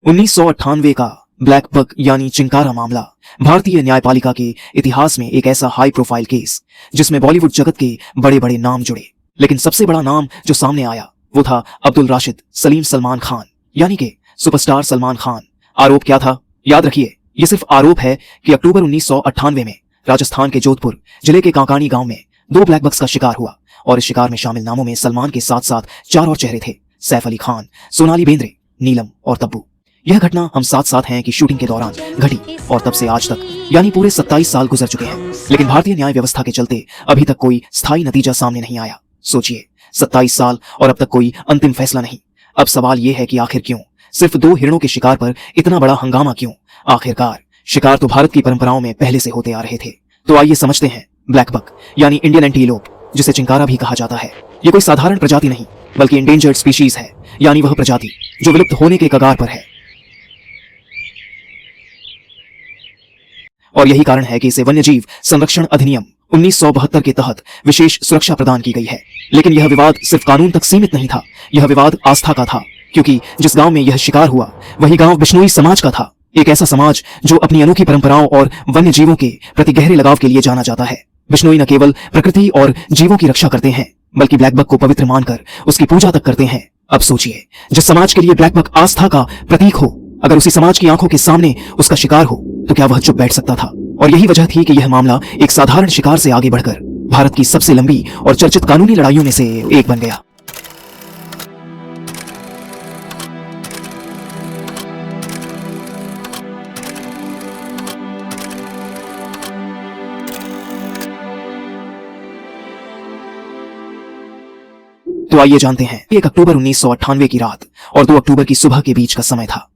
1998 का black buck यानी चिंकारा मामला भारतीय न्यायपालिका के इतिहास में एक ऐसा हाई प्रोफाइल केस जिसमें बॉलीवुड जगत के बड़े बड़े नाम जुड़े। लेकिन सबसे बड़ा नाम जो सामने आया वो था अब्दुल राशिद सलीम सलमान खान यानी कि सुपरस्टार सलमान खान। आरोप क्या था? याद रखिए, ये सिर्फ आरोप है कि अक्टूबर 1998 में राजस्थान के जोधपुर जिले के कांकानी गांव में 2 ब्लैक बक्स का शिकार हुआ और इस शिकार में शामिल नामों में सलमान के साथ साथ 4 और चेहरे थे, सैफ अली खान, सोनाली बेंद्रे, नीलम और तब्बू। यह घटना हम साथ हैं कि शूटिंग के दौरान घटी और तब से आज तक यानी पूरे 27 साल गुजर चुके हैं, लेकिन भारतीय न्याय व्यवस्था के चलते अभी तक कोई स्थायी नतीजा सामने नहीं आया। सोचिए, 27 साल और अब तक कोई अंतिम फैसला नहीं। अब सवाल यह है कि आखिर क्यों सिर्फ 2 हिरणों के शिकार पर इतना बड़ा हंगामा क्यों? आखिरकार शिकार तो भारत की परंपराओं में पहले से होते आ रहे थे। तो आइए समझते हैं ब्लैक बक यानी इंडियन एंटीलोप, जिसे चिंकारा भी कहा जाता है। ये कोई साधारण प्रजाति नहीं बल्कि इंडेंजर्ड स्पीशीज है, यानी वह प्रजाति जो विलुप्त होने के कगार पर है। और यही कारण है कि इसे वन्यजीव संरक्षण अधिनियम 1972 के तहत विशेष सुरक्षा प्रदान की गई है। लेकिन यह विवाद सिर्फ कानून तक सीमित नहीं था, यह विवाद आस्था का था, क्योंकि जिस गांव में यह शिकार हुआ वही गांव बिश्नोई समाज का था। एक ऐसा समाज जो अपनी अनोखी परंपराओं और वन्य जीवों के प्रति गहरे लगाव के लिए जाना जाता है। बिश्नोई न केवल प्रकृति और जीवों की रक्षा करते हैं बल्कि ब्लैक बक को पवित्र मानकर उसकी पूजा तक करते हैं। अब सोचिए, जिस समाज के लिए ब्लैक बक आस्था का प्रतीक हो, अगर उसी समाज की आंखों के सामने उसका शिकार हो तो क्या वह चुप बैठ सकता था? और यही वजह थी कि यह मामला एक साधारण शिकार से आगे बढ़कर भारत की सबसे लंबी और चर्चित कानूनी लड़ाइयों में से एक बन गया। तो आइए जानते हैं। 1 अक्टूबर 1998 की रात और 2 अक्टूबर की सुबह के बीच का समय था।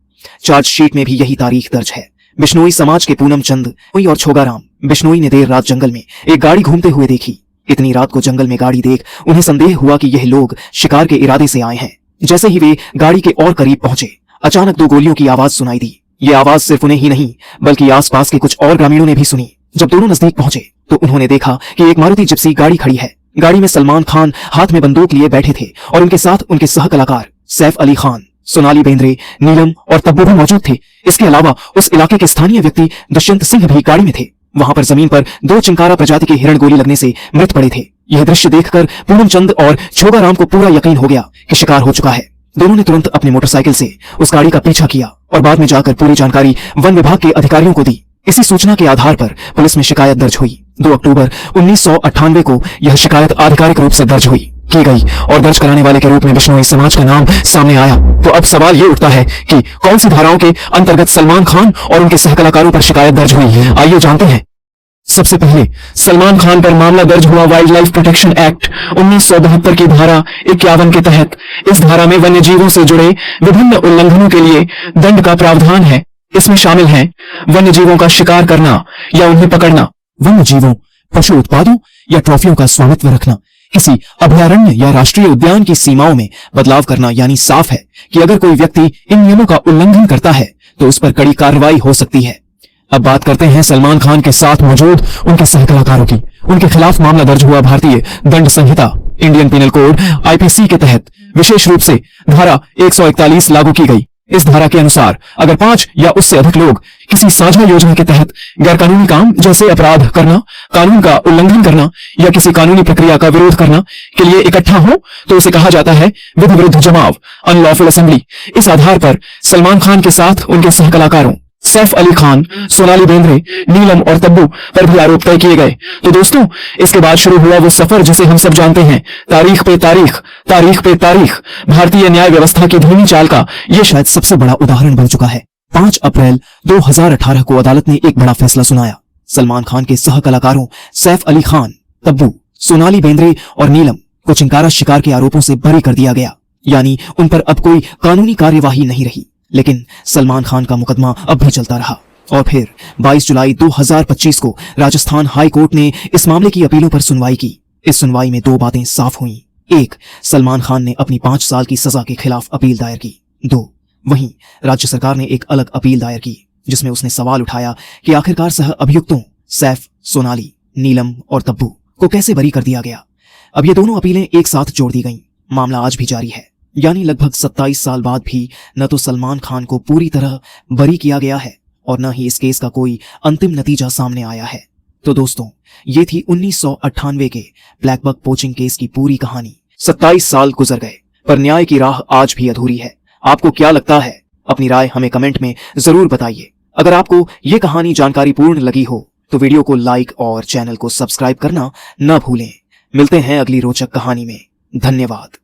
चार्जशीट में भी यही तारीख दर्ज है। बिश्नोई समाज के पूनम चंद और छोगाराम बिश्नोई ने देर रात जंगल में एक गाड़ी घूमते हुए देखी। इतनी रात को जंगल में गाड़ी देख उन्हें संदेह हुआ कि यह लोग शिकार के इरादे से आए हैं। जैसे ही वे गाड़ी के और करीब पहुंचे, अचानक 2 गोलियों की आवाज सुनाई दी। ये आवाज सिर्फ उन्हें ही नहीं बल्कि आसपास के कुछ और ग्रामीणों ने भी सुनी। जब दोनों नजदीक पहुंचे तो उन्होंने देखा कि एक मारुति जिप्सी गाड़ी खड़ी है। गाड़ी में सलमान खान हाथ में बंदूक लिए बैठे थे और उनके साथ उनके सह कलाकार सैफ अली खान, सोनाली बेंद्रे, नीलम और तब्बू भी मौजूद थे। इसके अलावा उस इलाके के स्थानीय व्यक्ति दुष्यंत सिंह भी गाड़ी में थे। वहां पर जमीन पर 2 चिंकारा प्रजाति के हिरण गोली लगने से मृत पड़े थे। यह दृश्य देखकर पूनम चंद और छोगाराम को पूरा यकीन हो गया कि शिकार हो चुका है। दोनों ने तुरंत अपनी मोटरसाइकिल से उस गाड़ी का पीछा किया और बाद में जाकर पूरी जानकारी वन विभाग के अधिकारियों को दी। इसी सूचना के आधार पर पुलिस में शिकायत दर्ज हुई। 2 अक्टूबर 1998 को यह शिकायत आधिकारिक रूप से दर्ज की गई और दर्ज कराने वाले के रूप में बिश्नोई समाज का नाम सामने आया। तो अब सवाल ये उठता है कि कौन सी धाराओं के अंतर्गत सलमान खान और उनके सहकलाकारों पर शिकायत दर्ज हुई है? आइए जानते हैं। सबसे पहले सलमान खान पर मामला दर्ज हुआ वाइल्ड लाइफ प्रोटेक्शन एक्ट 1972 की धारा 51 के तहत। इस धारा में वन्य जीवों से जुड़े विभिन्न उल्लंघनों के लिए दंड का प्रावधान है। इसमें शामिल है वन्य जीवों का शिकार करना या उन्हें पकड़ना, वन्य जीवों, पशु उत्पादों या ट्रॉफियों का स्वामित्व रखना, किसी अभयारण्य या राष्ट्रीय उद्यान की सीमाओं में बदलाव करना। यानी साफ है कि अगर कोई व्यक्ति इन नियमों का उल्लंघन करता है तो उस पर कड़ी कार्रवाई हो सकती है। अब बात करते हैं सलमान खान के साथ मौजूद उनके सहकलाकारों की। उनके खिलाफ मामला दर्ज हुआ भारतीय दंड संहिता इंडियन पिनल कोड IPC के तहत। विशेष रूप से धारा 141 लागू की गई। इस धारा के अनुसार अगर 5 या उससे अधिक लोग किसी साझा योजना के तहत गैरकानूनी काम जैसे अपराध करना, कानून का उल्लंघन करना या किसी कानूनी प्रक्रिया का विरोध करना के लिए इकट्ठा हो तो उसे कहा जाता है विधि विरुद्ध जमाव, अनलॉफुल असेंबली। इस आधार पर सलमान खान के साथ उनके सहकलाकारों सैफ अली खान, सोनाली बेंद्रे, नीलम और तब्बू पर भी आरोप तय किए गए। तो दोस्तों, इसके बाद शुरू हुआ वो सफर जिसे हम सब जानते हैं, तारीख पे तारीख, तारीख पे तारीख। भारतीय न्याय व्यवस्था की धीमी चाल का ये शायद सबसे बड़ा उदाहरण बन चुका है। 5 अप्रैल 2018 को अदालत ने एक बड़ा फैसला सुनाया। सलमान खान के सह कलाकारों सैफ अली खान, तब्बू, सोनाली बेंद्रे और नीलम को चिंकारा शिकार के आरोपों से बरी कर दिया गया। यानी उन पर अब कोई कानूनी कार्यवाही नहीं रही। लेकिन सलमान खान का मुकदमा अब भी चलता रहा और फिर 22 जुलाई 2025 को राजस्थान हाई कोर्ट ने इस मामले की अपीलों पर सुनवाई की। इस सुनवाई में 2 बातें साफ हुईं। 1, सलमान खान ने अपनी 5 साल की सजा के खिलाफ अपील दायर की। 2, वहीं राज्य सरकार ने एक अलग अपील दायर की जिसमें उसने सवाल उठाया कि आखिरकार सह अभियुक्तों सैफ, सोनाली, नीलम और तब्बू को कैसे बरी कर दिया गया। अब ये दोनों अपीलें एक साथ जोड़ दी गईं। मामला आज भी जारी है। यानी लगभग 27 साल बाद भी न तो सलमान खान को पूरी तरह बरी किया गया है और न ही इस केस का कोई अंतिम नतीजा सामने आया है। तो दोस्तों, ये थी 1998 के ब्लैक बक पोचिंग केस की पूरी कहानी। 27 साल गुजर गए पर न्याय की राह आज भी अधूरी है। आपको क्या लगता है? अपनी राय हमें कमेंट में जरूर बताइए। अगर आपको ये कहानी जानकारीपूर्ण लगी हो तो वीडियो को लाइक और चैनल को सब्सक्राइब करना न भूलें। मिलते हैं अगली रोचक कहानी में। धन्यवाद।